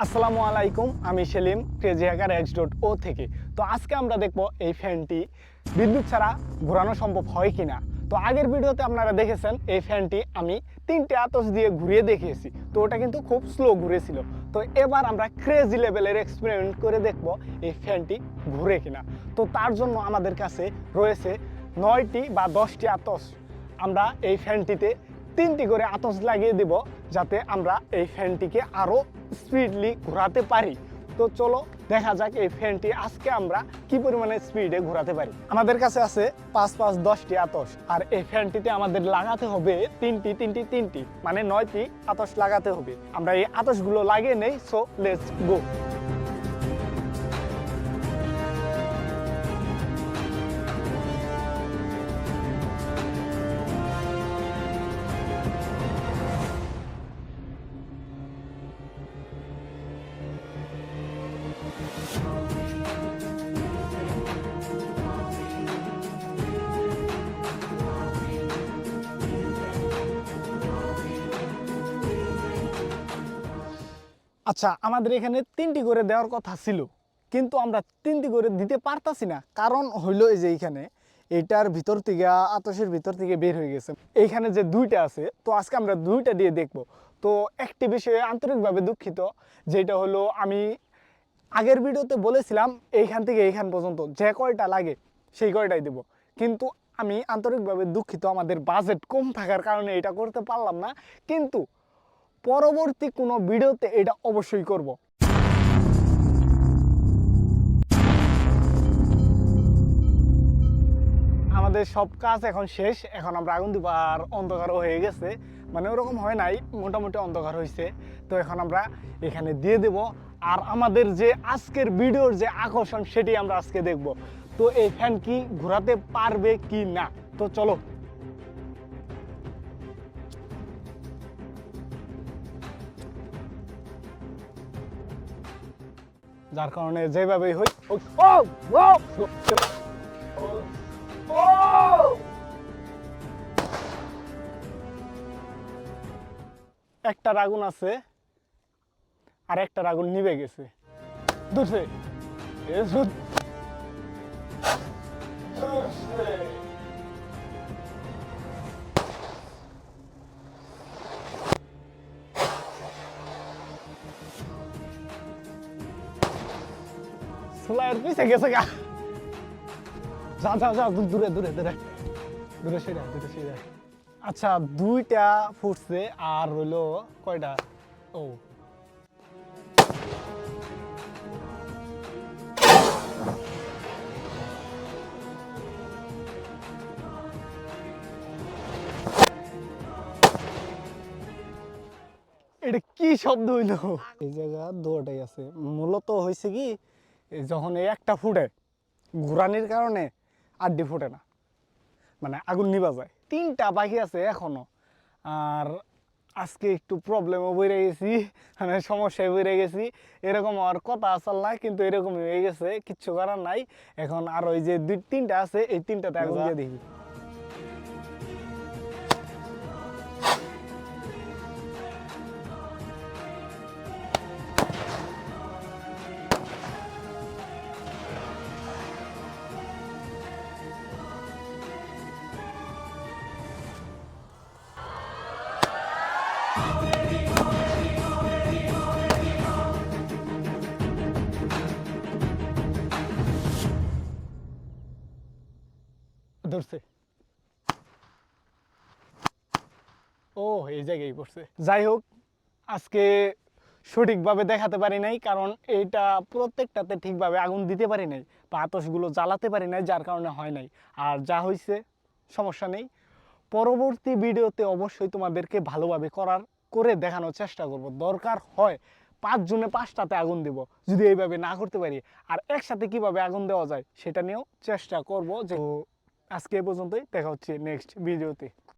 আসসালামু আলাইকুম, আমি সেলিম ক্রেজি হ্যাকার x.o থেকে। তো আজকে আমরা দেখব এই ফ্যানটি বিদ্যুৎ ছাড়া ঘোরানো সম্ভব হয় কিনা। তো আগের ভিডিওতে আপনারা দেখেছেন এই ফ্যানটি আমি 3টে আতস দিয়ে ঘুরিয়ে দেখিয়েছি, তো ওটা কিন্তু খুব স্লো ঘুরেছিল। তো এবার আমরা ক্রেজি লেভেলের এক্সপেরিমেন্ট করে দেখব এই ফ্যানটি ঘুরে কিনা। তো তার জন্য আমাদের কাছে রয়েছে 9টি বা 10টি আতস। আমরা এই ফ্যানটিতে 3টি করে আতস লাগিয়ে দেব, যাতে আমরা এই ফ্যানটিকে আরও স্পিডলি ঘোরাতে পারি। তো চলো দেখা যাক এই ফ্যানটি আজকে আমরা কি পরিমাণে স্পিডে ঘোরাতে পারি। আমাদের কাছে আছে 5-5-10টি আতস, আর এই ফ্যানটিতে আমাদের লাগাতে হবে তিনটি মানে 9টি আতস লাগাতে হবে। আমরা এই আতসগুলো লাগিয়ে নেই, সো লেটস গো। আচ্ছা, আমাদের এখানে 3টি করে দেওয়ার কথা ছিল, কিন্তু আমরা 3টি করে দিতে পারতাছি না। কারণ হইলো এই যে এইখানে এইটার ভিতর থেকে আতসের ভিতর থেকে বের হয়ে গেছে। এইখানে যে 2টা আছে, তো আজকে আমরা 2টা দিয়ে দেখব। তো একটি বিষয়ে আন্তরিকভাবে দুঃখিত, যেটা হলো আমি আগের ভিডিওতে বলেছিলাম এইখান থেকে এইখান পর্যন্ত যে কয়টা লাগে সেই কয়টাই দেব, কিন্তু আমি আন্তরিকভাবে দুঃখিত, আমাদের বাজেট কম থাকার কারণে এটা করতে পারলাম না। কিন্তু পরবর্তী কোনো ভিডিওতে এটা অবশ্যই করব। আমাদের সব কাজ এখন শেষ, এখন আমরা আগুন দিব। আর অন্ধকারও হয়ে গেছে, মানে ওরকম হয় নাই, মোটামুটি অন্ধকার হয়েছে। তো এখন আমরা এখানে দিয়ে দেব। আর আমাদের যে আজকের ভিডিওর যে আকর্ষণ সেটি আমরা আজকে দেখব। তো এই ফ্যান কি ঘোরাতে পারবে কি না, তো চলো। যার কারণে যেভাবেই হই একটা আগুন আছে, আর একটা আগুন নিভে গেছে। ধরছে সোলার পিছে গেছে গা। যা যা যা, দূরে দূরে দূরে দূরে সেরা দূরে সেরা। আচ্ছা, 2টা ফুটছে, আর হইলো কয়টা? ও, এটা কি শব্দ হইলো? এই জায়গা দুটাই আছে। মূলত হয়েছে কি, যখন এই একটা ফুটে ঘুরানির কারণে আড্ডি ফুটে না, মানে আগুন নিভা যায়। 3টা বাকি আছে এখনো। আর আজকে একটু প্রবলেমও বেড়ে গেছি, মানে সমস্যায় বেড়ে গেছি। এরকম আর কথা আসল না, কিন্তু এরকম হয়ে গেছে, কিচ্ছু করার নাই। এখন আর ওই যে 2-3টা আছে, এই 3টাতে আগুন দিয়ে দেখি। ধরছে, ও এই জায়গায় পড়ছে। যাই হোক, আজকে সঠিকভাবে দেখাতে পারি নাই, কারণ এইটা প্রত্যেকটাতে ঠিকভাবে আগুন দিতে পারি নাই বা আতসগুলো জ্বালাতে পারি নাই, যার কারণে হয় নাই। আর যা হয়েছে সমস্যা নেই, পরবর্তী ভিডিওতে অবশ্যই তোমাদেরকে ভালোভাবে করে দেখানোর চেষ্টা করব। দরকার হয় 5 জনে 5টাতে আগুন দেব, যদি এইভাবে না করতে পারি। আর একসাথে কিভাবে আগুন দেওয়া যায় সেটা নিয়েও চেষ্টা করব। যে আজকে এ পর্যন্তই, দেখা হচ্ছে নেক্সট ভিডিওতে।